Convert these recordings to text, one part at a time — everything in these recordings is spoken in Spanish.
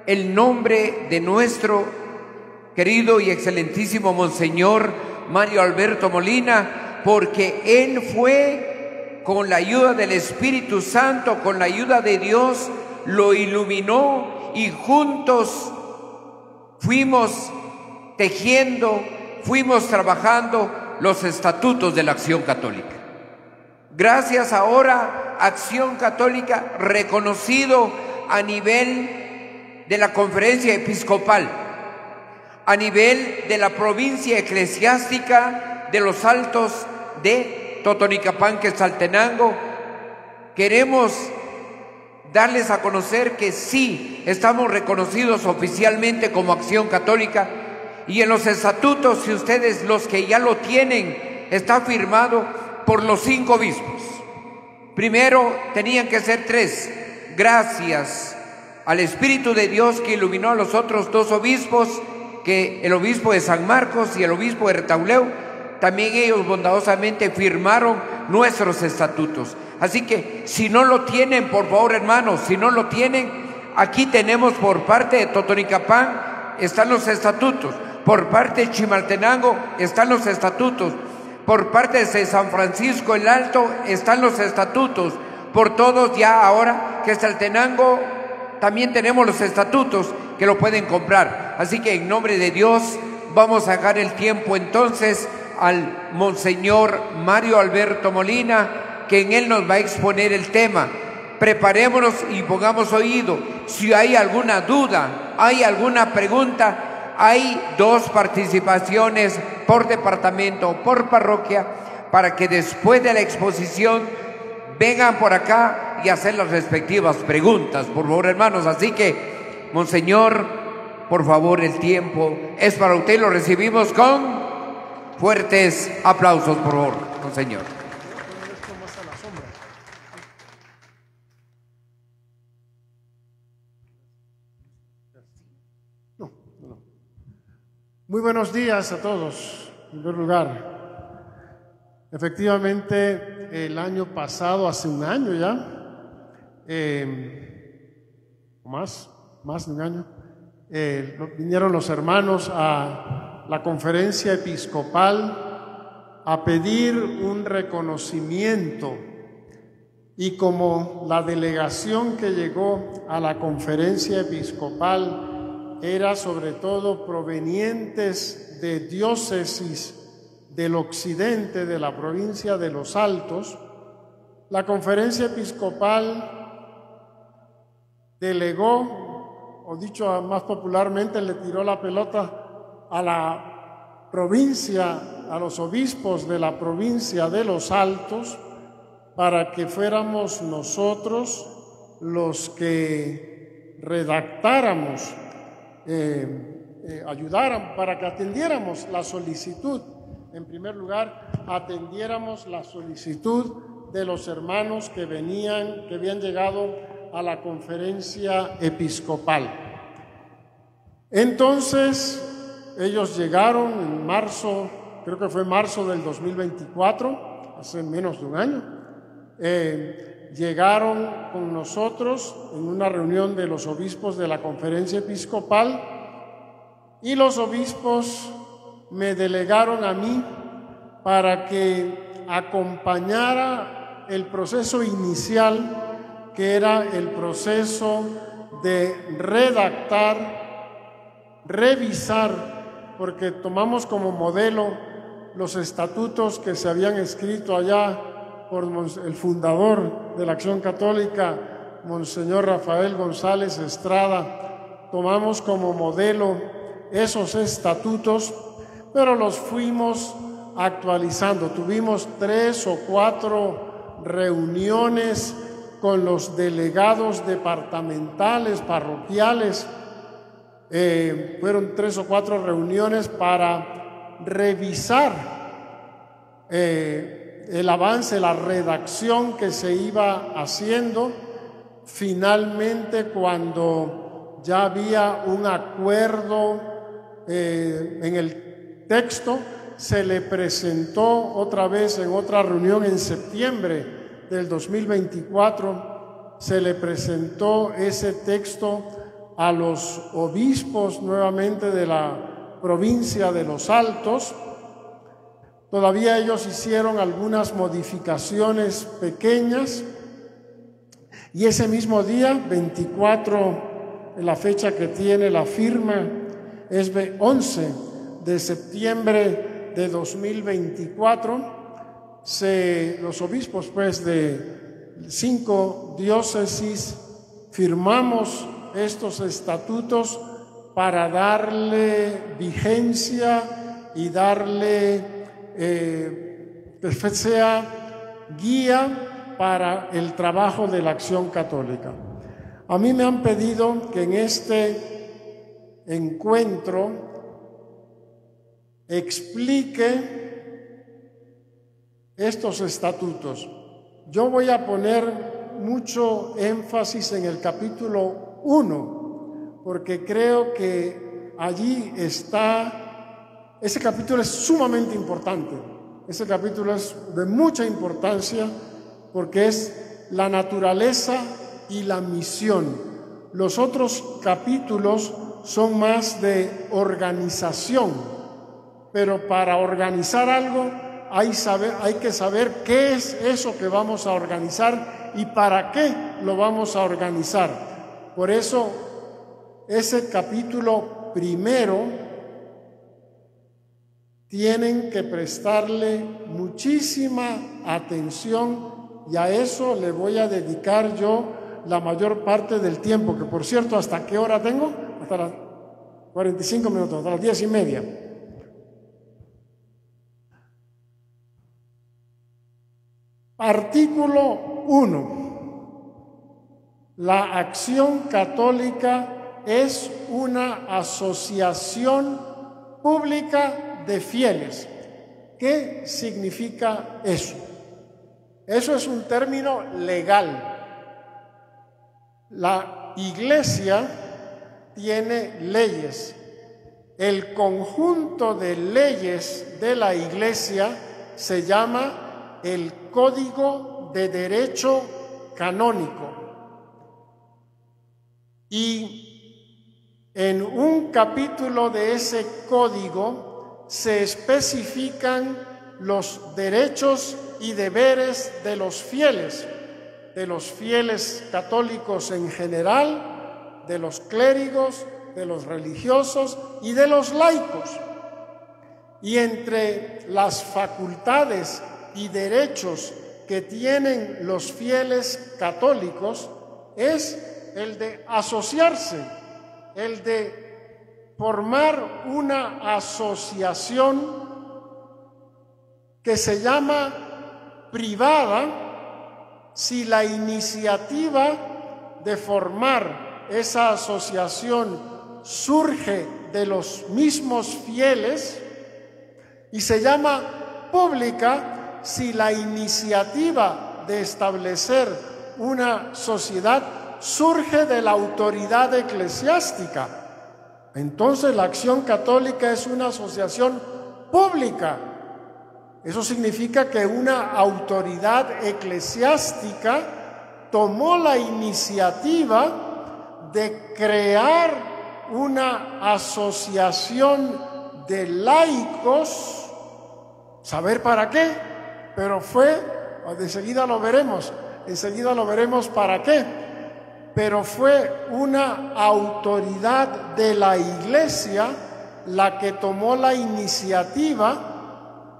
el nombre de nuestro querido y excelentísimo Monseñor Mario Alberto Molina, porque él fue, con la ayuda del Espíritu Santo, con la ayuda de Dios, lo iluminó y juntos fuimos tejiendo, fuimos trabajando los estatutos de la Acción Católica. Gracias ahora, Acción Católica reconocido a nivel de la Conferencia Episcopal, a nivel de la provincia eclesiástica de los Altos de Totonicapán, Quetzaltenango. Queremos darles a conocer que sí, estamos reconocidos oficialmente como Acción Católica, y en los estatutos, si ustedes, los que ya lo tienen, está firmado por los 5 obispos. Primero tenían que ser 3, gracias al Espíritu de Dios que iluminó a los otros 2 obispos, que el obispo de San Marcos y el obispo de Retauleu, también ellos bondadosamente firmaron nuestros estatutos. Así que si no lo tienen, por favor, hermanos, si no lo tienen, aquí tenemos por parte de Totonicapán están los estatutos, por parte de Chimaltenango están los estatutos, por parte de San Francisco el Alto están los estatutos, por todos ya ahora que Quetzaltenango también tenemos los estatutos que lo pueden comprar. Así que en nombre de Dios vamos a dejar el tiempo entonces al Monseñor Mario Alberto Molina, que en él nos va a exponer el tema. Preparémonos y pongamos oído. Si hay alguna duda, hay alguna pregunta, hay 2 participaciones por departamento, por parroquia, para que después de la exposición vengan por acá y hacer las respectivas preguntas, por favor, hermanos. Así que, Monseñor, por favor, el tiempo es para usted. Lo recibimos con fuertes aplausos, por favor, Monseñor. Muy buenos días a todos, en primer lugar. Efectivamente, el año pasado, hace un año ya, más de un año, vinieron los hermanos a la conferencia episcopal a pedir un reconocimiento, y como la delegación que llegó a la conferencia episcopal era sobre todo provenientes de diócesis del occidente de la provincia de Los Altos, la conferencia episcopal delegó, o dicho más popularmente, le tiró la pelota a la provincia, a los obispos de la provincia de Los Altos, para que fuéramos nosotros los que redactáramos, ayudaran para que atendiéramos la solicitud. En primer lugar, atendiéramos la solicitud de los hermanos que habían llegado a la conferencia episcopal. Entonces, ellos llegaron en marzo, creo que fue marzo del 2024, hace menos de un año. Llegaron con nosotros en una reunión de los obispos de la conferencia episcopal, y los obispos me delegaron a mí para que acompañara el proceso inicial, que era el proceso de redactar, revisar, porque tomamos como modelo los estatutos que se habían escrito allá por el fundador de la Acción Católica, Monseñor Rafael González Estrada. Tomamos como modelo esos estatutos, pero los fuimos actualizando. Tuvimos 3 o 4 reuniones con los delegados departamentales, parroquiales. Fueron 3 o 4 reuniones para revisar el avance, la redacción que se iba haciendo. Finalmente, cuando ya había un acuerdo en el texto, se le presentó otra vez en otra reunión en septiembre del 2024, se le presentó ese texto a los obispos nuevamente de la provincia de Los Altos. Todavía ellos hicieron algunas modificaciones pequeñas y ese mismo día, 24, la fecha que tiene la firma es 11 de septiembre de 2024, los obispos pues de 5 diócesis firmamos estos estatutos para darle vigencia y darle que sea guía para el trabajo de la Acción Católica. A mí me han pedido que en este encuentro explique estos estatutos. Yo voy a poner mucho énfasis en el capítulo 1, porque creo que allí está, ese capítulo es sumamente importante. Ese capítulo es de mucha importancia porque es la naturaleza y la misión. Los otros capítulos son más de organización, pero para organizar algo hay que saber qué es eso que vamos a organizar y para qué lo vamos a organizar. Por eso, ese capítulo primero tienen que prestarle muchísima atención y a eso le voy a dedicar yo la mayor parte del tiempo, que por cierto, ¿hasta qué hora tengo? Hasta las 45 minutos, hasta las 10:30. Artículo 1. La Acción Católica es una asociación pública de fieles. ¿Qué significa eso? Eso es un término legal. La Iglesia tiene leyes. El conjunto de leyes de la Iglesia se llama el Código de Derecho Canónico. Y en un capítulo de ese código se especifican los derechos y deberes de los fieles católicos en general, de los clérigos, de los religiosos y de los laicos. Y entre las facultades y derechos que tienen los fieles católicos es el de asociarse, el de formar una asociación que se llama privada si la iniciativa de formar esa asociación surge de los mismos fieles, y se llama pública si la iniciativa de establecer una sociedad surge de la autoridad eclesiástica. Entonces la Acción Católica es una asociación pública. Eso significa que una autoridad eclesiástica tomó la iniciativa de crear una asociación de laicos, saber para qué, pero enseguida lo veremos para qué, pero fue una autoridad de la Iglesia la que tomó la iniciativa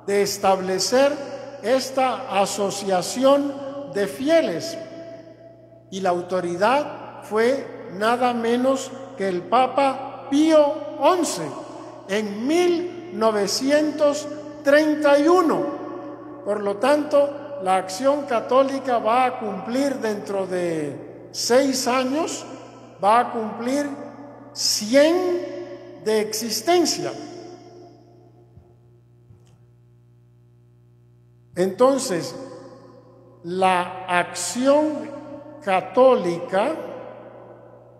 de establecer esta asociación de fieles, y la autoridad fue nada menos que el Papa Pío XI en 1931. Por lo tanto, la Acción Católica va a cumplir dentro de 6 años, va a cumplir 100 de existencia. Entonces, la Acción Católica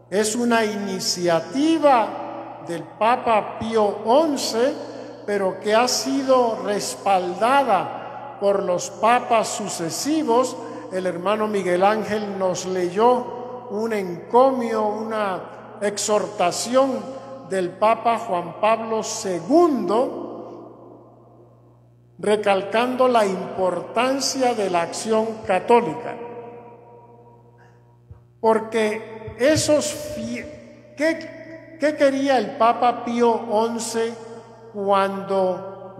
es una iniciativa del Papa Pío XI, pero que ha sido respaldada por los papas sucesivos. El hermano Miguel Ángel nos leyó un encomio, exhortación del Papa Juan Pablo II, recalcando la importancia de la acción católica. Porque ¿qué quería el Papa Pío XI cuando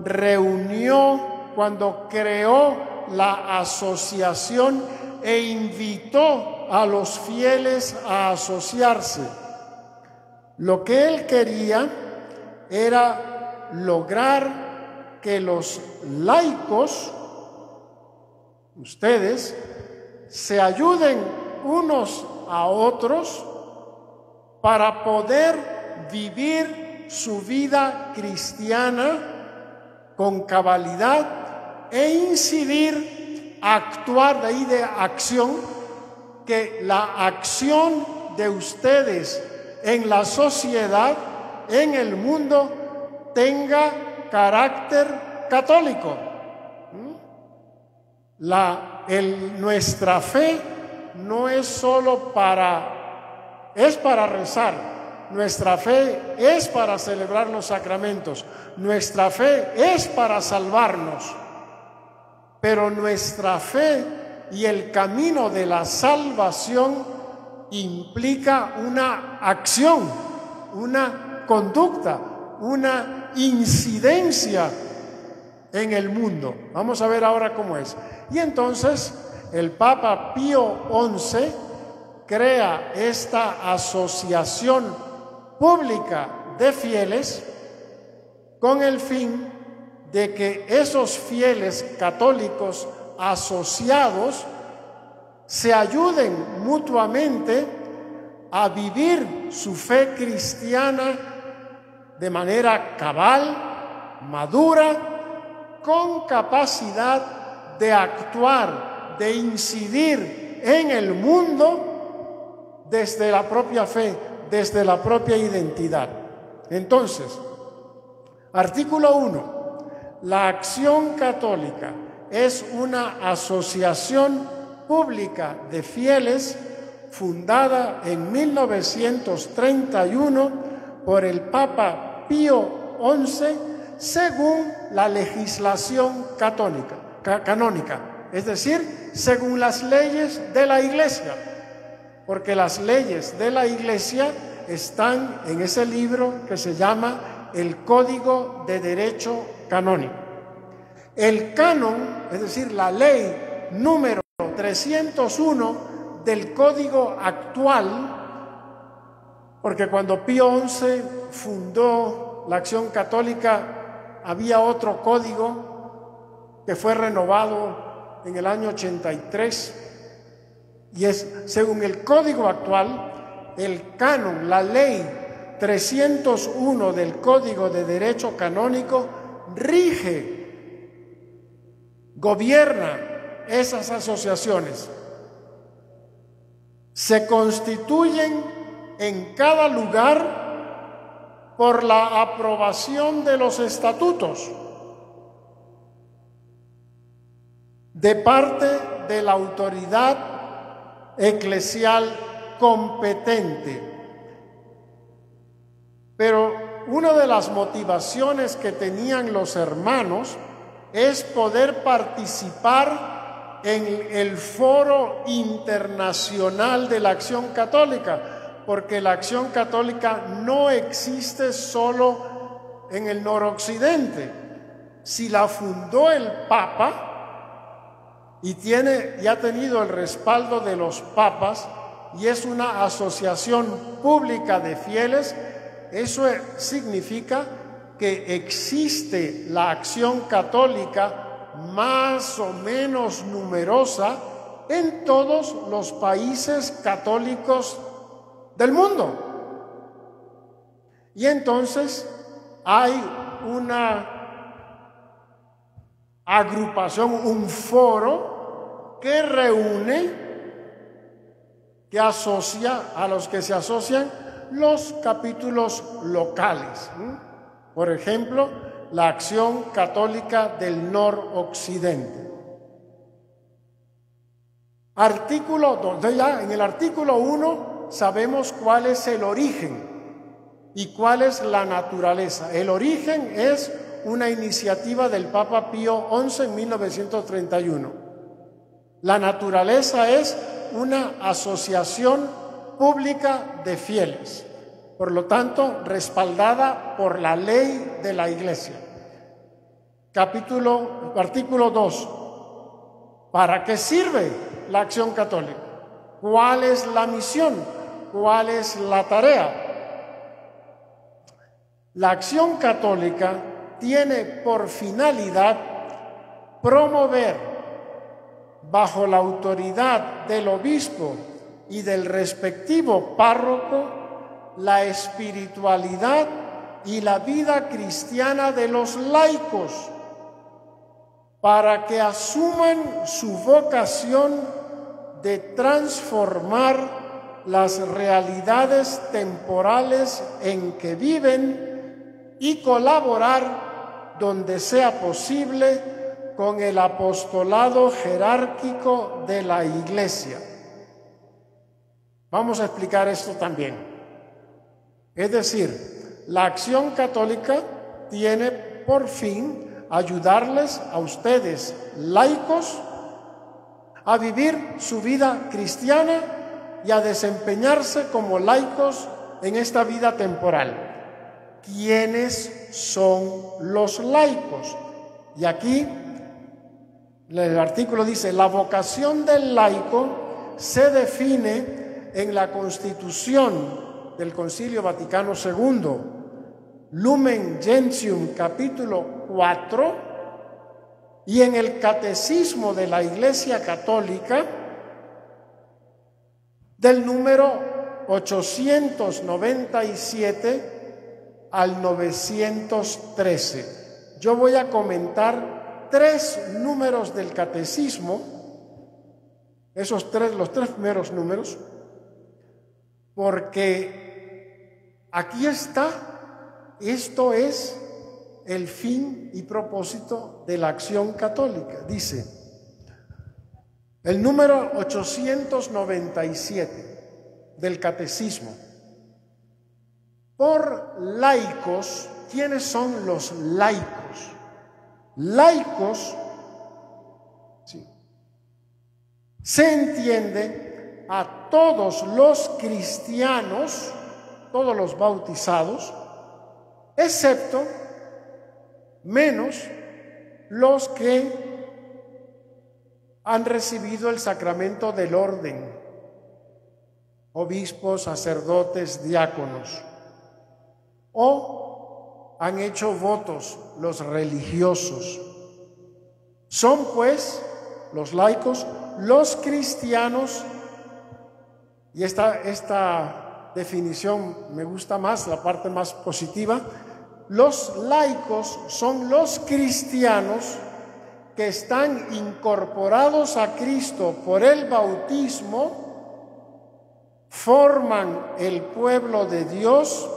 creó la asociación e invitó a los fieles a asociarse? Lo que él quería era lograr que los laicos, ustedes, se ayuden unos a otros para poder vivir su vida cristiana con cabalidad e incidir, actuar, de ahí de acción, que la acción de ustedes en la sociedad, en el mundo, tenga carácter católico. Nuestra fe no es solo para rezar. Nuestra fe es para celebrar los sacramentos. Nuestra fe es para salvarnos. Pero nuestra fe y el camino de la salvación implica una acción, una conducta, una incidencia en el mundo. Vamos a ver ahora cómo es. Y entonces el Papa Pío XI crea esta asociación pública de fieles con el fin de que esos fieles católicos asociados se ayuden mutuamente a vivir su fe cristiana de manera cabal, madura, con capacidad de actuar, de incidir en el mundo desde la propia fe, desde la propia identidad. Entonces, artículo 1. La Acción Católica es una asociación pública de fieles fundada en 1931 por el Papa Pío XI según la legislación canónica, es decir, según las leyes de la Iglesia, porque las leyes de la Iglesia están en ese libro que se llama el Código de Derecho Canónico. El canon, es decir, la ley número 301 del Código actual, porque cuando Pío XI fundó la Acción Católica había otro código que fue renovado en el año 83, y es, según el código actual, el canon, la ley 301 del Código de Derecho Canónico rige, gobierna esas asociaciones. Se constituyen en cada lugar por la aprobación de los estatutos de parte de la autoridad eclesial competente. Pero una de las motivaciones que tenían los hermanos es poder participar en el Foro Internacional de la Acción Católica, porque la Acción Católica no existe solo en el noroccidente. Si la fundó el Papa y ha tenido el respaldo de los papas, y es una asociación pública de fieles, eso significa que existe la acción católica más o menos numerosa en todos los países católicos del mundo. Y entonces hay una agrupación, un foro que reúne, que asocia a los que se asocian los capítulos locales. Por ejemplo, la Acción Católica del Noroccidente. Artículo 2. Ya en el artículo 1 sabemos cuál es el origen y cuál es la naturaleza. El origen es una iniciativa del Papa Pío XI en 1931. La naturaleza es una asociación pública de fieles, por lo tanto, respaldada por la ley de la Iglesia. Artículo 2. ¿Para qué sirve la acción católica? ¿Cuál es la misión? ¿Cuál es la tarea? La acción católica tiene por finalidad promover, bajo la autoridad del obispo y del respectivo párroco, la espiritualidad y la vida cristiana de los laicos, para que asuman su vocación de transformar las realidades temporales en que viven y colaborar donde sea posible con el apostolado jerárquico de la Iglesia. Vamos a explicar esto también. Es decir, la acción católica tiene por fin ayudarles a ustedes, laicos, a vivir su vida cristiana y a desempeñarse como laicos en esta vida temporal. ¿Quiénes son los laicos? Y aquí el artículo dice: la vocación del laico se define en la Constitución del Concilio Vaticano II, Lumen Gentium, capítulo 4, y en el Catecismo de la Iglesia Católica, del número 897 al 913. Yo voy a comentar 3 números del Catecismo, los 3 primeros números, porque aquí está, esto es el fin y propósito de la acción católica. Dice, el número 897 del Catecismo: por laicos, ¿quiénes son los laicos? Laicos, sí, se entiende a todos los cristianos, todos los bautizados, excepto, menos los que han recibido el sacramento del orden, obispos, sacerdotes, diáconos, o han hecho votos, los religiosos. Son pues los laicos, los cristianos, y esta definición me gusta más, la parte más positiva. Los laicos son los cristianos que están incorporados a Cristo por el bautismo, forman el pueblo de Dios,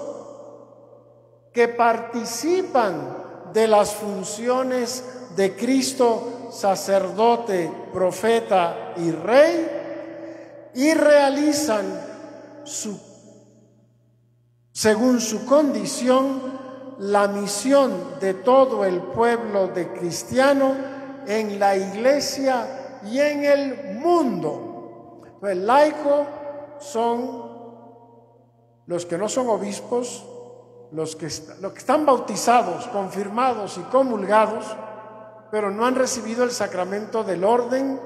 que participan de las funciones de Cristo, sacerdote, profeta y rey, y realizan según su condición la misión de todo el pueblo de cristiano en la Iglesia y en el mundo. Entonces, el laico son los que no son obispos, los que están bautizados, confirmados y comulgados, pero no han recibido el sacramento del orden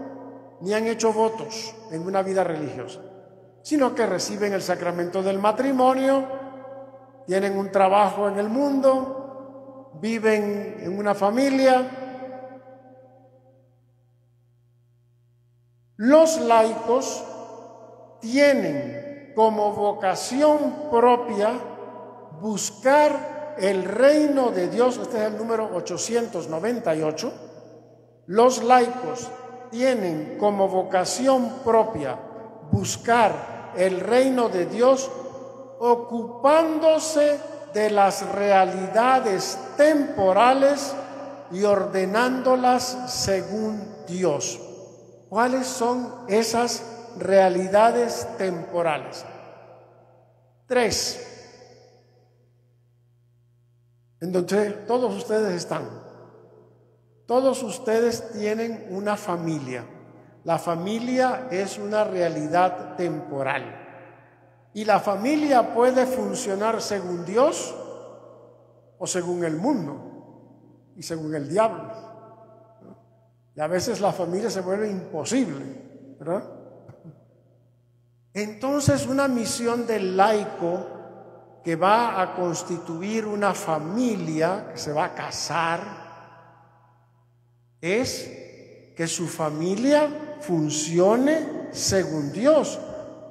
ni han hecho votos en una vida religiosa, sino que reciben el sacramento del matrimonio, tienen un trabajo en el mundo, viven en una familia. Los laicos tienen como vocación propia buscar el reino de Dios. Este es el número 898. Los laicos tienen como vocación propia buscar el reino de Dios, ocupándose de las realidades temporales y ordenándolas según Dios. ¿Cuáles son esas realidades temporales? 3, en donde todos ustedes están. Todos ustedes tienen una familia. La familia es una realidad temporal. Y la familia puede funcionar según Dios o según el mundo y según el diablo. Y a veces la familia se vuelve imposible, ¿verdad? Entonces, una misión del laico que va a constituir una familia, que se va a casar, es que su familia funcione según Dios,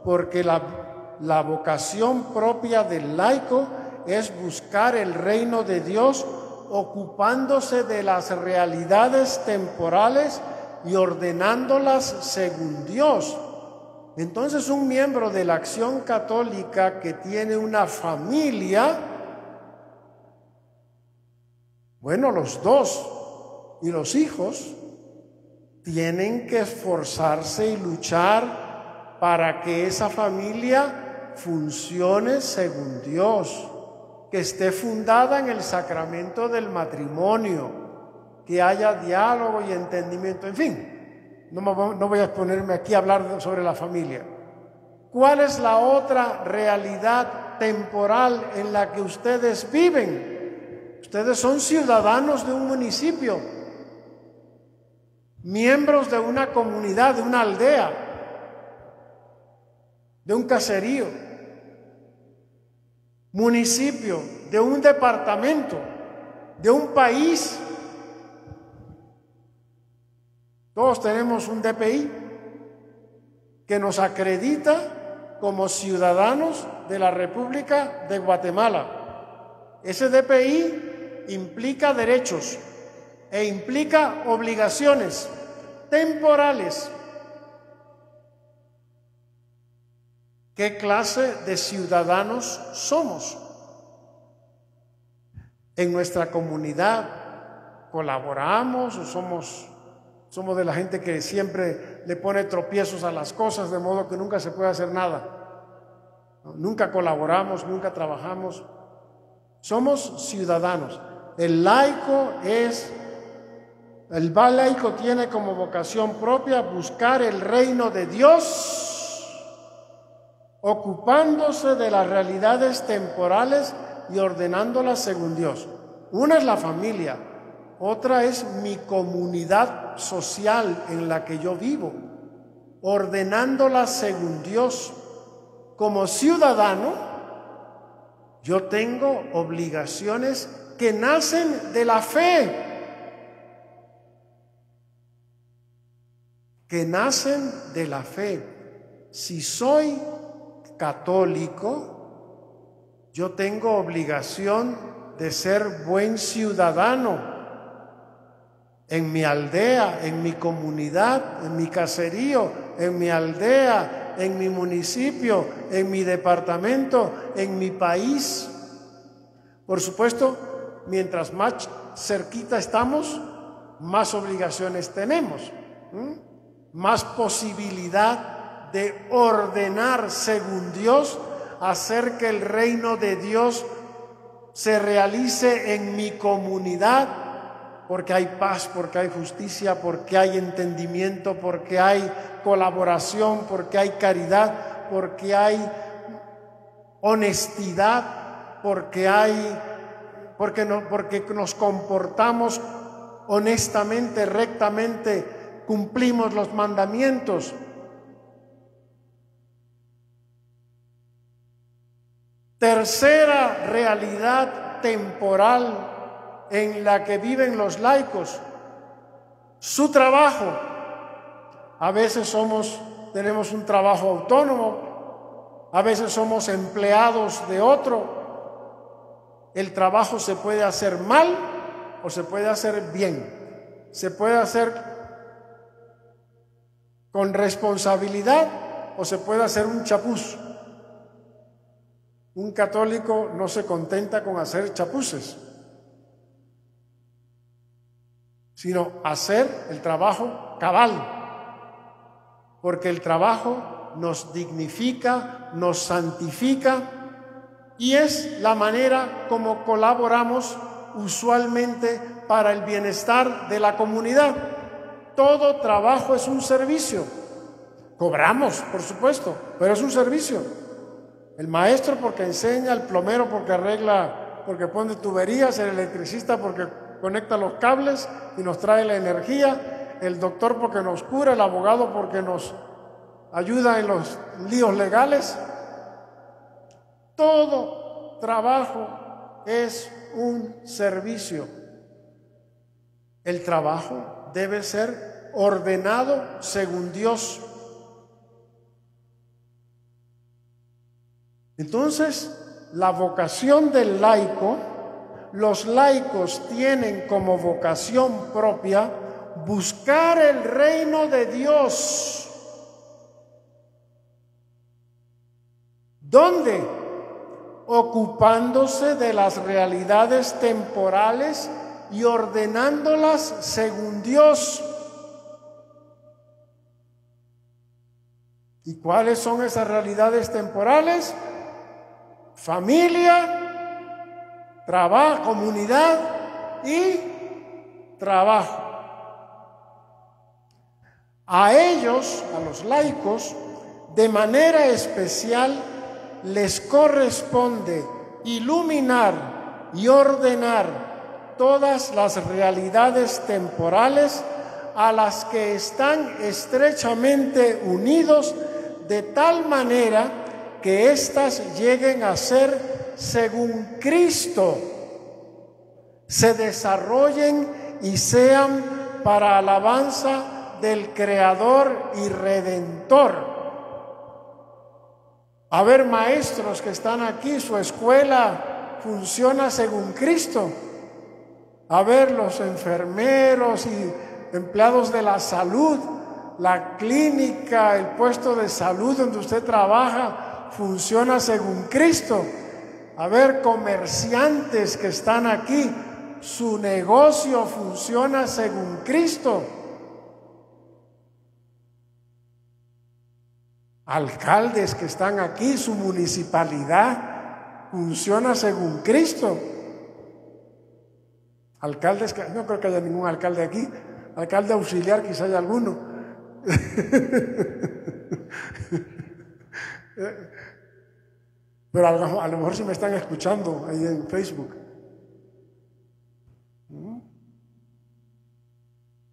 porque la vocación propia del laico es buscar el reino de Dios ocupándose de las realidades temporales y ordenándolas según Dios. Entonces, un miembro de la Acción Católica que tiene una familia, bueno, los dos y los hijos tienen que esforzarse y luchar para que esa familia funcione según Dios, que esté fundada en el sacramento del matrimonio, que haya diálogo y entendimiento, en fin. No voy a ponerme aquí a hablar sobre la familia. ¿Cuál es la otra realidad temporal en la que ustedes viven? Ustedes son ciudadanos de un municipio, miembros de una comunidad, de una aldea, de un caserío, municipio, de un departamento, de un país. Todos tenemos un DPI que nos acredita como ciudadanos de la República de Guatemala. Ese DPI implica derechos e implica obligaciones temporales. ¿Qué clase de ciudadanos somos? En nuestra comunidad colaboramos o somos de la gente que siempre le pone tropiezos a las cosas, de modo que nunca se puede hacer nada. Nunca colaboramos, nunca trabajamos. Somos ciudadanos. El laico tiene como vocación propia buscar el reino de Dios, ocupándose de las realidades temporales y ordenándolas según Dios. Una es la familia, otra es mi comunidad social en la que yo vivo, ordenándolas según Dios. Como ciudadano, yo tengo obligaciones que nacen de la fe, Si soy católico, yo tengo obligación de ser buen ciudadano en mi aldea, en mi comunidad, en mi caserío, en mi aldea, en mi municipio, en mi departamento, en mi país. Por supuesto, mientras más cerquita estamos, más obligaciones tenemos, más posibilidad de ordenar según Dios, hacer que el reino de Dios se realice en mi comunidad, porque hay paz, porque hay justicia, porque hay entendimiento, porque hay colaboración, porque hay caridad, porque hay honestidad, porque nos comportamos honestamente, rectamente, cumplimos los mandamientos. Tercera realidad temporal en la que viven los laicos, su trabajo. A veces tenemos un trabajo autónomo, a veces somos empleados de otro. El trabajo se puede hacer mal o se puede hacer bien, se puede hacer con responsabilidad o se puede hacer un chapuz. Un católico no se contenta con hacer chapuces, sino hacer el trabajo cabal, porque el trabajo nos dignifica, nos santifica y es la manera como colaboramos usualmente para el bienestar de la comunidad. Todo trabajo es un servicio. Cobramos, por supuesto, pero es un servicio. El maestro porque enseña, el plomero porque arregla, porque pone tuberías, el electricista porque conecta los cables y nos trae la energía, el doctor porque nos cura, el abogado porque nos ayuda en los líos legales. Todo trabajo es un servicio. El trabajo debe ser ordenado según Dios. Entonces, la vocación del laico, los laicos tienen como vocación propia buscar el reino de Dios. ¿Dónde? Ocupándose de las realidades temporales y ordenándolas según Dios. ¿Y cuáles son esas realidades temporales? Familia, trabajo, comunidad y trabajo. A ellos, a los laicos, de manera especial les corresponde iluminar y ordenar todas las realidades temporales a las que están estrechamente unidos, de tal manera que éstas lleguen a ser según Cristo, se desarrollen y sean para alabanza del Creador y Redentor. A ver, maestros que están aquí, su escuela funciona según Cristo. A ver, los enfermeros y empleados de la salud, la clínica, el puesto de salud donde usted trabaja, funciona según Cristo. A ver, comerciantes que están aquí, su negocio funciona según Cristo. Alcaldes que están aquí, su municipalidad funciona según Cristo. Alcaldes que no creo que haya ningún alcalde aquí, alcalde auxiliar quizá haya alguno. Pero a lo mejor si me están escuchando ahí en Facebook.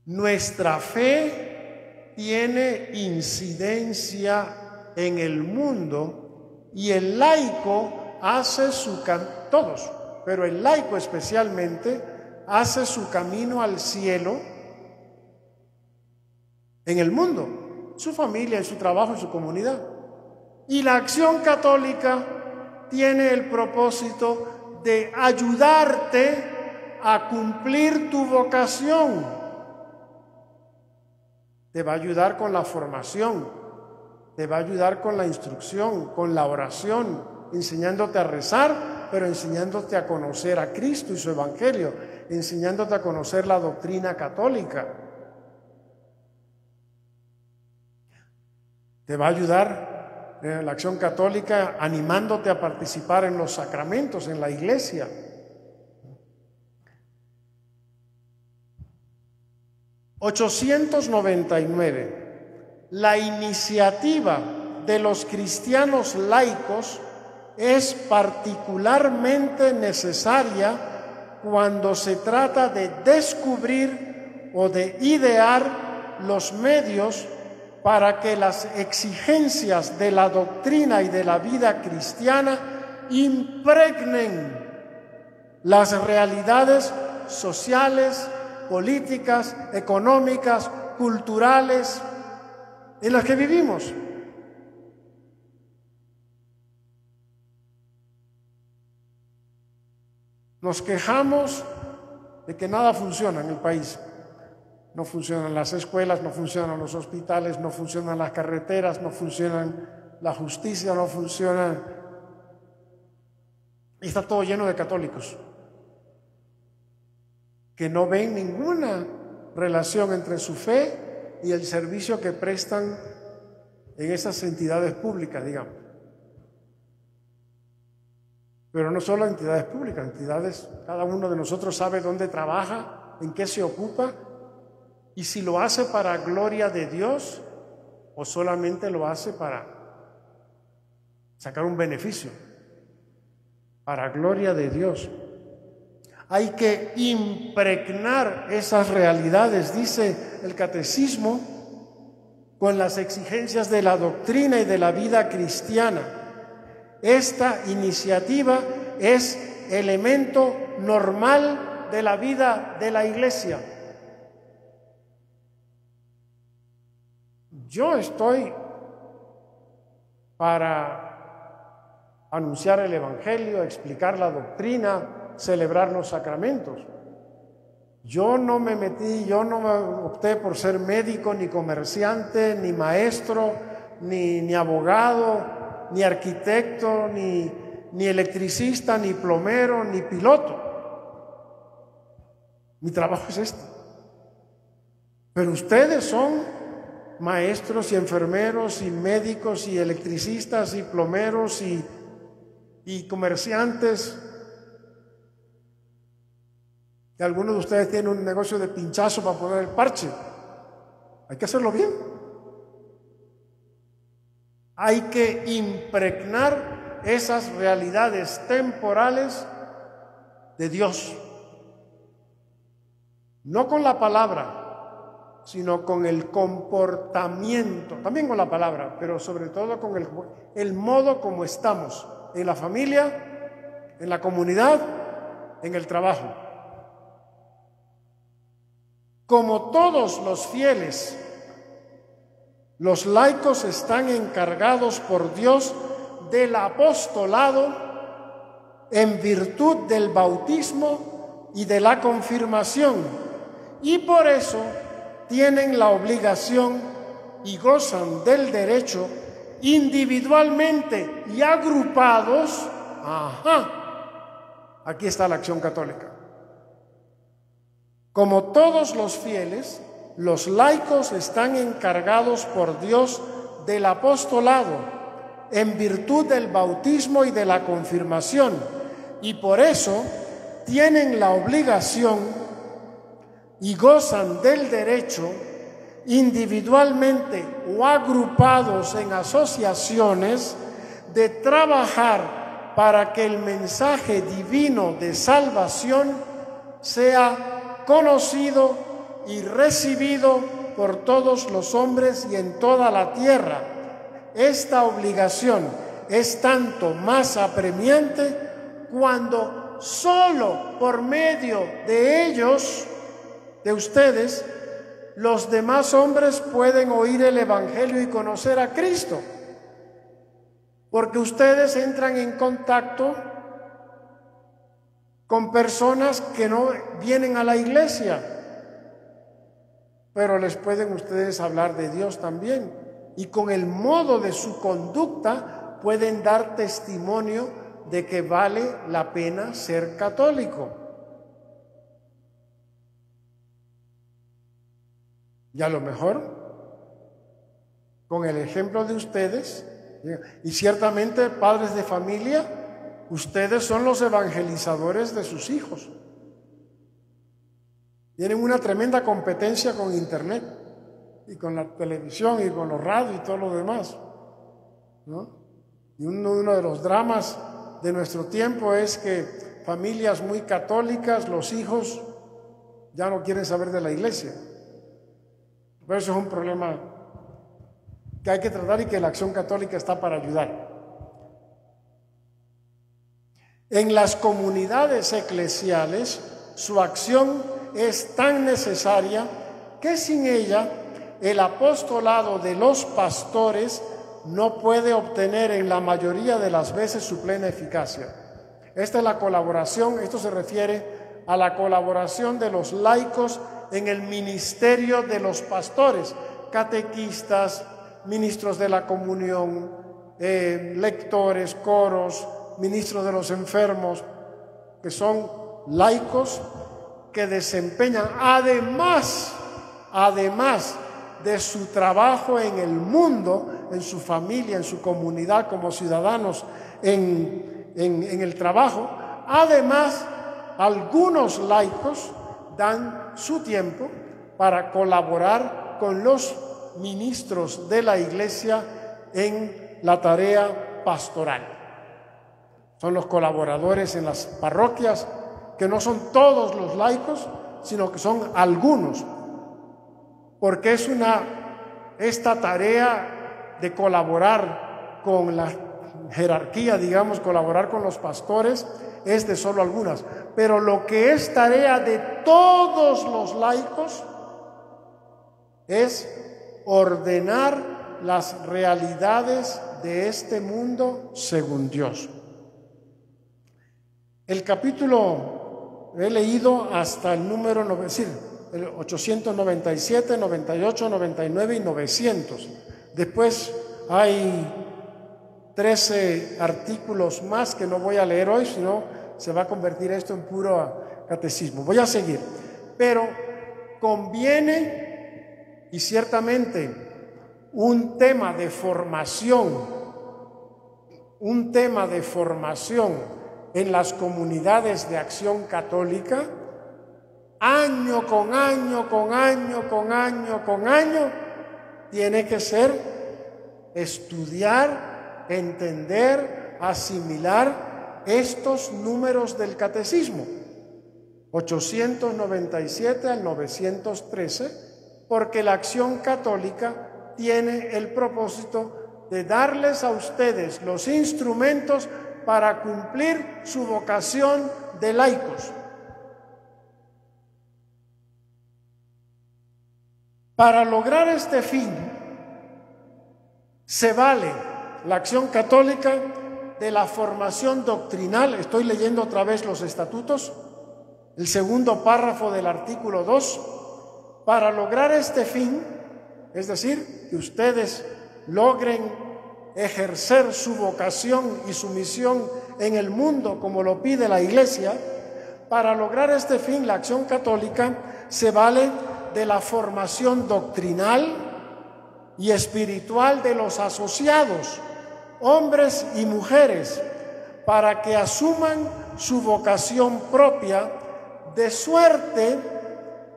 Nuestra fe tiene incidencia en el mundo y el laico hace todos, pero el laico especialmente hace su camino al cielo en el mundo, su familia, en su trabajo, en su comunidad. Y la acción católica tiene el propósito de ayudarte a cumplir tu vocación. Te va a ayudar con la formación, te va a ayudar con la instrucción, con la oración, enseñándote a rezar, pero enseñándote a conocer a Cristo y su Evangelio, enseñándote a conocer la doctrina católica. Te va a ayudar la acción católica animándote a participar en los sacramentos, en la iglesia. (899) La iniciativa de los cristianos laicos es particularmente necesaria cuando se trata de descubrir o de idear los medios para que las exigencias de la doctrina y de la vida cristiana impregnen las realidades sociales, políticas, económicas, culturales en las que vivimos. Nos quejamos de que nada funciona en el país. No funcionan las escuelas, no funcionan los hospitales, no funcionan las carreteras, no funcionan la justicia, no funcionan. Está todo lleno de católicos que no ven ninguna relación entre su fe y el servicio que prestan en esas entidades públicas, digamos. Pero no solo entidades públicas, entidades, cada uno de nosotros sabe dónde trabaja, en qué se ocupa, y si lo hace para gloria de Dios o solamente lo hace para sacar un beneficio, para gloria de Dios. Hay que impregnar esas realidades, dice el catecismo, con las exigencias de la doctrina y de la vida cristiana. Esta iniciativa es elemento normal de la vida de la Iglesia. Yo estoy para anunciar el Evangelio, explicar la doctrina, celebrar los sacramentos. Yo no me opté por ser médico, ni comerciante, ni maestro, ni abogado, ni arquitecto, ni electricista, ni plomero, ni piloto. Mi trabajo es este. Pero ustedes son maestros y enfermeros y médicos y electricistas y plomeros y comerciantes. Y algunos de ustedes tienen un negocio de pinchazo para poner el parche. Hay que hacerlo bien. Hay que impregnar esas realidades temporales de Dios. No con la palabra, sino con el comportamiento, también con la palabra, pero sobre todo con el modo como estamos en la familia, en la comunidad, en el trabajo. Como todos los fieles, los laicos están encargados por Dios del apostolado en virtud del bautismo y de la confirmación, y por eso tienen la obligación y gozan del derecho individualmente y agrupados. Aquí está la acción católica. Como todos los fieles, los laicos están encargados por Dios del apostolado en virtud del bautismo y de la confirmación, y por eso tienen la obligación y gozan del derecho, individualmente o agrupados en asociaciones, de trabajar para que el mensaje divino de salvación sea conocido y recibido por todos los hombres y en toda la tierra. Esta obligación es tanto más apremiante cuando solo por medio de ellos, de ustedes, los demás hombres pueden oír el Evangelio y conocer a Cristo, porque ustedes entran en contacto con personas que no vienen a la iglesia, pero les pueden ustedes hablar de Dios también, y con el modo de su conducta pueden dar testimonio de que vale la pena ser católico. Y a lo mejor, con el ejemplo de ustedes, y ciertamente padres de familia, ustedes son los evangelizadores de sus hijos. Tienen una tremenda competencia con internet y con la televisión y con los radios y todo lo demás, ¿no? Y uno de los dramas de nuestro tiempo es que familias muy católicas, los hijos ya no quieren saber de la iglesia. Pero eso es un problema que hay que tratar y que la Acción Católica está para ayudar. En las comunidades eclesiales, su acción es tan necesaria que sin ella el apostolado de los pastores no puede obtener en la mayoría de las veces su plena eficacia. Esta es la colaboración, esto se refiere a la colaboración de los laicos en el ministerio de los pastores, catequistas, ministros de la comunión, lectores, coros, ministros de los enfermos, que son laicos que desempeñan, además de su trabajo en el mundo, en su familia, en su comunidad, como ciudadanos en en el trabajo. Además, algunos laicos dan su tiempo para colaborar con los ministros de la iglesia en la tarea pastoral. Son los colaboradores en las parroquias, que no son todos los laicos, sino que son algunos, porque esta tarea de colaborar con la jerarquía, digamos, colaborar con los pastores, es de solo algunas. Pero lo que es tarea de todos los laicos es ordenar las realidades de este mundo según Dios. El capítulo he leído hasta el número, es decir, el 897, 98, 99 y 900. Después hay 13 artículos más que no voy a leer hoy, sino se va a convertir esto en puro catecismo. Voy a seguir, pero conviene, y ciertamente un tema de formación en las comunidades de Acción Católica, año con año, tiene que ser estudiar, entender, asimilar estos números del catecismo, 897 al 913, porque la Acción Católica tiene el propósito de darles a ustedes los instrumentos para cumplir su vocación de laicos. Para lograr este fin, se vale la Acción Católica de la formación doctrinal. Estoy leyendo otra vez los estatutos, el segundo párrafo del artículo 2. Para lograr este fin, es decir, que ustedes logren ejercer su vocación y su misión en el mundo como lo pide la Iglesia, para lograr este fin, la Acción Católica se vale de la formación doctrinal y espiritual de los asociados, hombres y mujeres, para que asuman su vocación propia, de suerte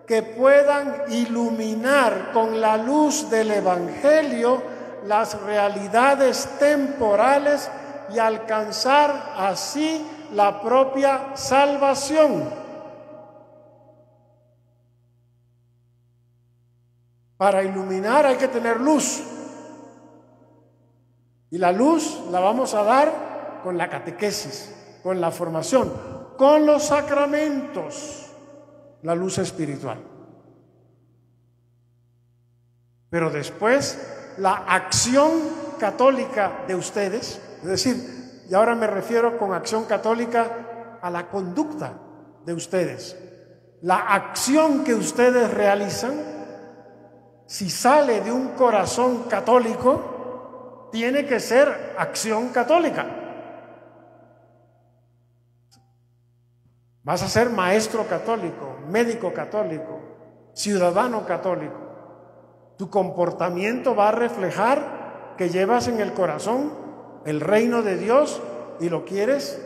que puedan iluminar con la luz del Evangelio las realidades temporales y alcanzar así la propia salvación. Para iluminar hay que tener luz, y la luz la vamos a dar con la catequesis, con la formación, con los sacramentos, la luz espiritual. Pero después la acción católica de ustedes, es decir, y ahora me refiero con acción católica a la conducta de ustedes, la acción que ustedes realizan, si sale de un corazón católico, tiene que ser acción católica. Vas a ser maestro católico, médico católico, ciudadano católico. Tu comportamiento va a reflejar que llevas en el corazón el reino de Dios y lo quieres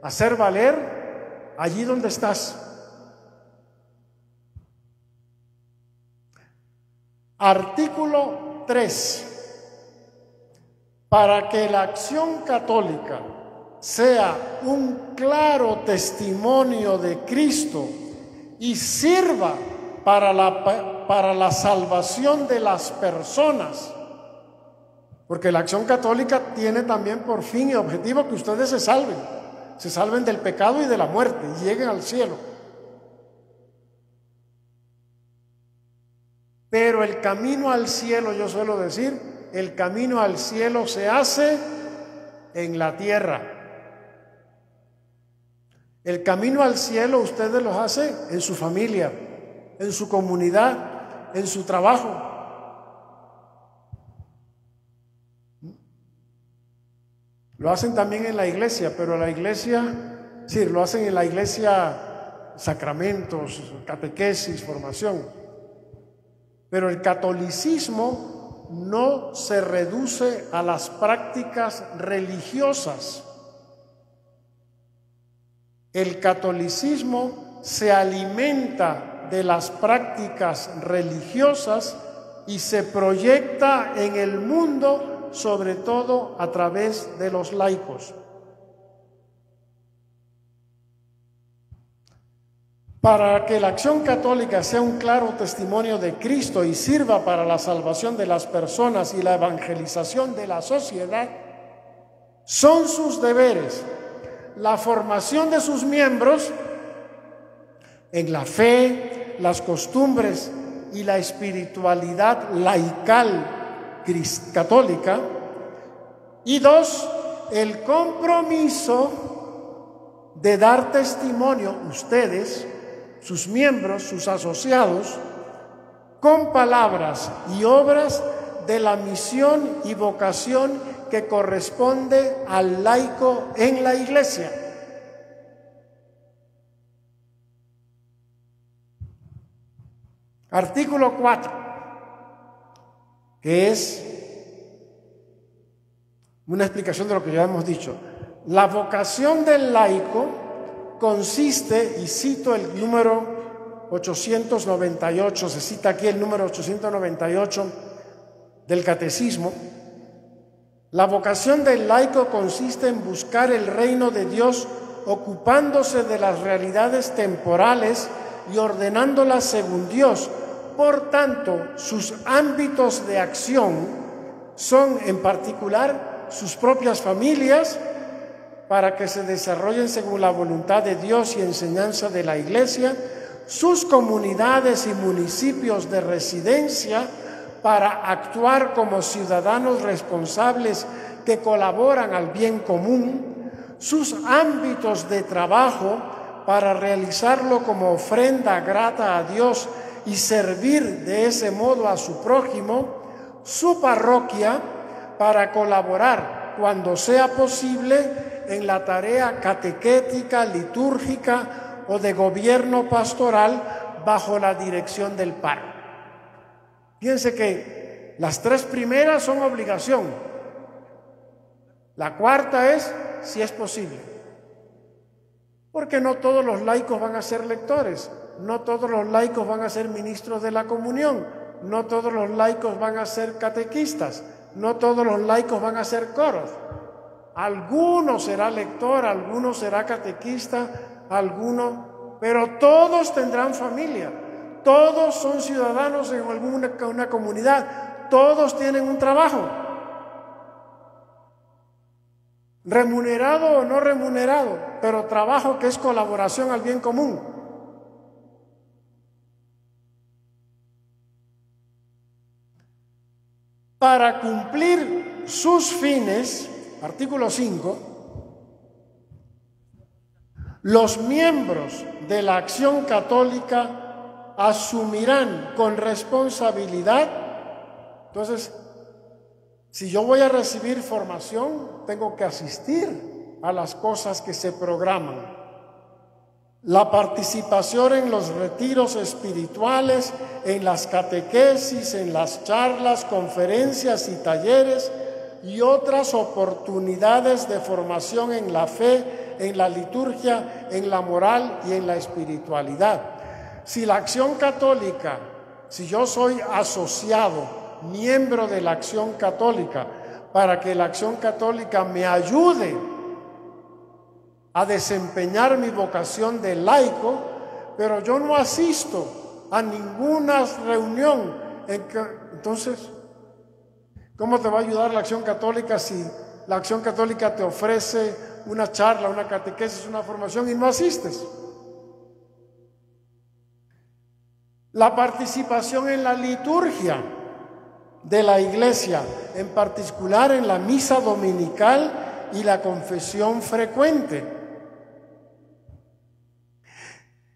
hacer valer allí donde estás. Artículo 3. Para que la acción católica sea un claro testimonio de Cristo y sirva para la salvación de las personas, porque la acción católica tiene también por fin y objetivo que ustedes se salven del pecado y de la muerte y lleguen al cielo. Pero el camino al cielo, yo suelo decir, el camino al cielo se hace en la tierra. El camino al cielo ustedes lo hacen en su familia, en su comunidad, en su trabajo. Lo hacen también en la iglesia, pero la iglesia, sí, lo hacen en la iglesia, sacramentos, catequesis, formación. Pero el catolicismo no se reduce a las prácticas religiosas. El catolicismo se alimenta de las prácticas religiosas y se proyecta en el mundo, sobre todo a través de los laicos. Para que la acción católica sea un claro testimonio de Cristo y sirva para la salvación de las personas y la evangelización de la sociedad, son sus deberes la formación de sus miembros en la fe, las costumbres y la espiritualidad laical católica, y 2, el compromiso de dar testimonio, ustedes, sus miembros, sus asociados, con palabras y obras de la misión y vocación que corresponde al laico en la Iglesia. Artículo 4, que es una explicación de lo que ya hemos dicho. La vocación del laico consiste, y cito el número 898, se cita aquí el número 898 del Catecismo. La vocación del laico consiste en buscar el reino de Dios ocupándose de las realidades temporales y ordenándolas según Dios. Por tanto, sus ámbitos de acción son en particular sus propias familias, para que se desarrollen según la voluntad de Dios y enseñanza de la Iglesia, sus comunidades y municipios de residencia, para actuar como ciudadanos responsables que colaboran al bien común, sus ámbitos de trabajo para realizarlo como ofrenda grata a Dios y servir de ese modo a su prójimo, su parroquia para colaborar cuando sea posible en la tarea catequética, litúrgica o de gobierno pastoral bajo la dirección del párroco. Fíjense que las 3 primeras son obligación. La cuarta es si es posible. Porque no todos los laicos van a ser lectores, no todos los laicos van a ser ministros de la comunión, no todos los laicos van a ser catequistas, no todos los laicos van a ser coros. Alguno será lector, alguno será catequista, alguno, pero todos tendrán familia. Todos son ciudadanos en una comunidad, todos tienen un trabajo, remunerado o no remunerado, pero trabajo que es colaboración al bien común. Para cumplir sus fines, artículo 5, los miembros de la Acción Católica asumirán con responsabilidad. Entonces, si yo voy a recibir formación, tengo que asistir a las cosas que se programan. La participación en los retiros espirituales, en las catequesis, en las charlas, conferencias y talleres y otras oportunidades de formación en la fe, en la liturgia, en la moral y en la espiritualidad. Si la Acción Católica, si yo soy asociado, miembro de la Acción Católica, para que la Acción Católica me ayude a desempeñar mi vocación de laico, pero yo no asisto a ninguna reunión, entonces, ¿cómo te va a ayudar la Acción Católica si la Acción Católica te ofrece una charla, una catequesis, una formación y no asistes? La participación en la liturgia de la Iglesia, en particular en la misa dominical y la confesión frecuente.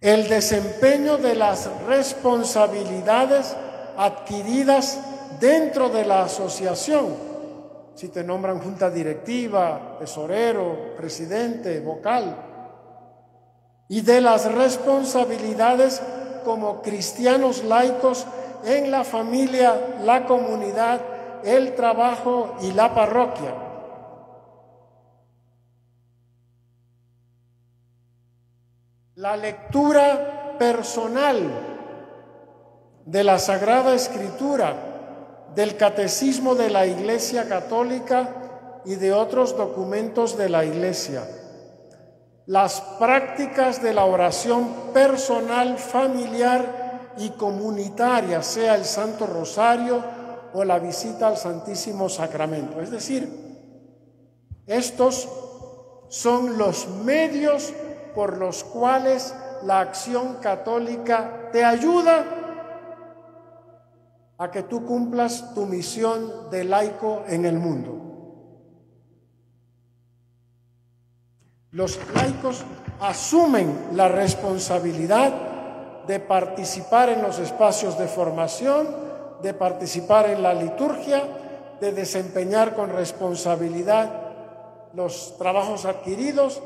El desempeño de las responsabilidades adquiridas dentro de la asociación. Si te nombran junta directiva, tesorero, presidente, vocal. Y de las responsabilidades como cristianos laicos en la familia, la comunidad, el trabajo y la parroquia. la lectura personal de la Sagrada Escritura, del Catecismo de la Iglesia Católica y de otros documentos de la Iglesia. Las prácticas de la oración personal, familiar y comunitaria, sea el Santo Rosario o la visita al Santísimo Sacramento. Es decir, estos son los medios por los cuales la Acción Católica te ayuda a que tú cumplas tu misión de laico en el mundo. Los laicos asumen la responsabilidad de participar en los espacios de formación, de participar en la liturgia, de desempeñar con responsabilidad los trabajos adquiridos,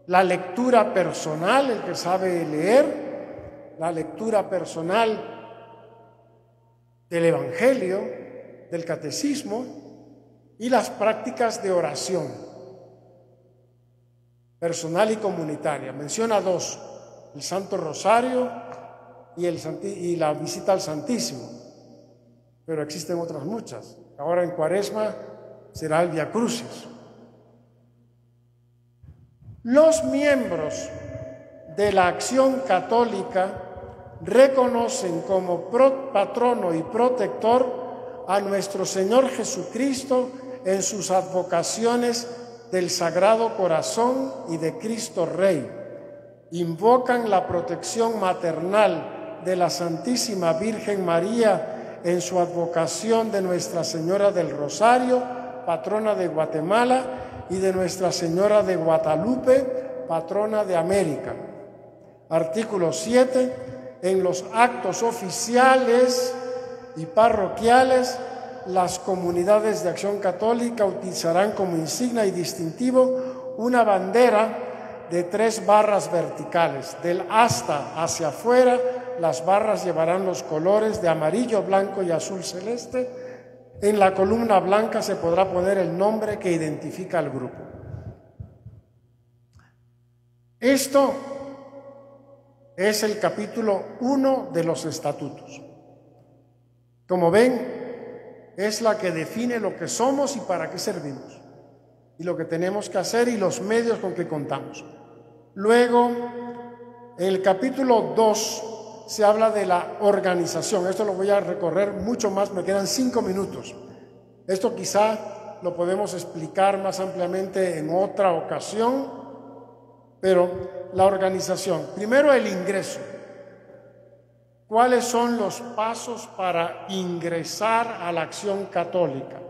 la lectura personal, el que sabe leer, la lectura personal del Evangelio, del Catecismo y las prácticas de oración personal y comunitaria. Menciona dos: el Santo Rosario y la visita al Santísimo, pero existen otras muchas. Ahora en Cuaresma será el Vía Crucis. Los miembros de la Acción Católica reconocen como patrono y protector a nuestro Señor Jesucristo en sus advocaciones del Sagrado Corazón y de Cristo Rey. Invocan la protección maternal de la Santísima Virgen María en su advocación de Nuestra Señora del Rosario, patrona de Guatemala, y de Nuestra Señora de Guadalupe, patrona de América. Artículo 7. En los actos oficiales y parroquiales, las comunidades de Acción Católica utilizarán como insignia y distintivo una bandera de 3 barras verticales. Del asta hacia afuera, las barras llevarán los colores de amarillo, blanco y azul celeste. En la columna blanca se podrá poner el nombre que identifica al grupo. Esto es el capítulo 1 de los estatutos. Como ven, es la que define lo que somos y para qué servimos, y lo que tenemos que hacer y los medios con que contamos. Luego, en el capítulo 2 se habla de la organización. Esto lo voy a recorrer mucho más, me quedan 5 minutos. Esto quizá lo podemos explicar más ampliamente en otra ocasión, pero la organización. Primero, el ingreso. ¿Cuáles son los pasos para ingresar a la Acción Católica?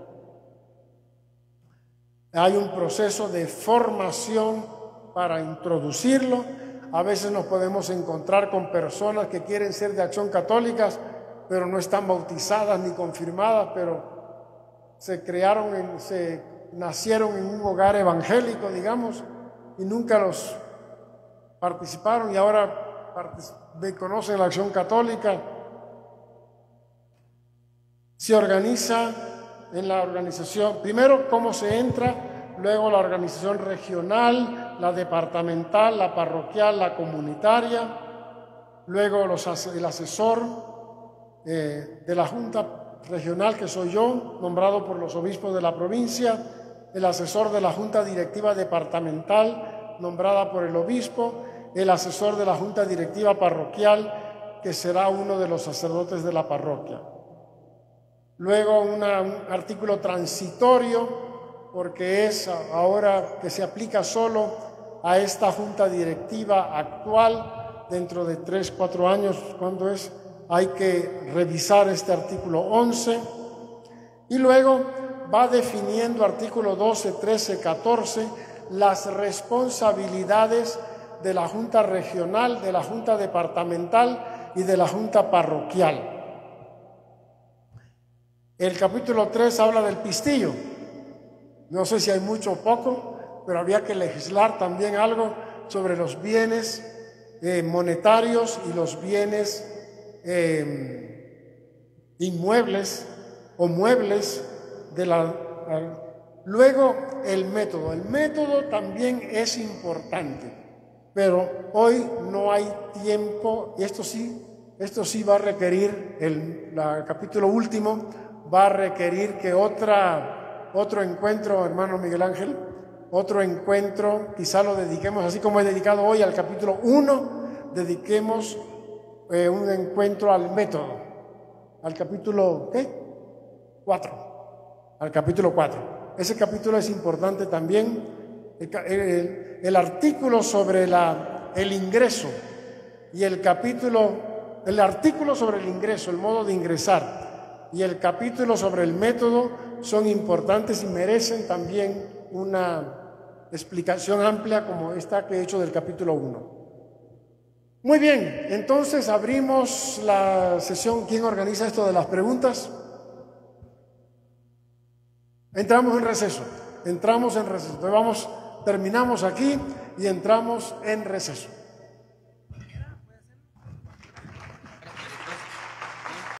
Hay un proceso de formación para introducirlo. A veces nos podemos encontrar con personas que quieren ser de Acción Católica, pero no están bautizadas ni confirmadas, pero se nacieron en un hogar evangélico, digamos, y nunca los participaron y ahora conocen la Acción Católica. Se organiza en la organización, primero cómo se entra, luego la organización regional, la departamental, la parroquial, la comunitaria, luego el asesor de la Junta Regional, que soy yo, nombrado por los obispos de la provincia, el asesor de la Junta Directiva Departamental, nombrada por el obispo, el asesor de la Junta Directiva Parroquial, que será uno de los sacerdotes de la parroquia. Luego un artículo transitorio, porque es ahora que se aplica solo a esta Junta Directiva actual. Dentro de 3-4 años, ¿cuándo es? Hay que revisar este artículo 11. Y luego va definiendo artículo 12, 13, 14 las responsabilidades de la Junta Regional, de la Junta Departamental y de la Junta Parroquial. El capítulo 3 habla del pistillo. No sé si hay mucho o poco, pero había que legislar también algo sobre los bienes monetarios y los bienes inmuebles o muebles de la... Luego el método. El método también es importante. pero hoy no hay tiempo, y esto sí va a requerir, el capítulo último, va a requerir que otro encuentro, hermano Miguel Ángel, otro encuentro, quizá lo dediquemos, así como he dedicado hoy al capítulo 1, dediquemos un encuentro al método, al capítulo 4, al capítulo 4. Ese capítulo es importante también, el artículo sobre el ingreso y el artículo sobre el ingreso, el modo de ingresar, y el capítulo sobre el método son importantes y merecen también una explicación amplia como esta que he hecho del capítulo 1. Muy bien, entonces abrimos la sesión. ¿Quién organiza esto de las preguntas? Entramos en receso. Entonces terminamos aquí y entramos en receso.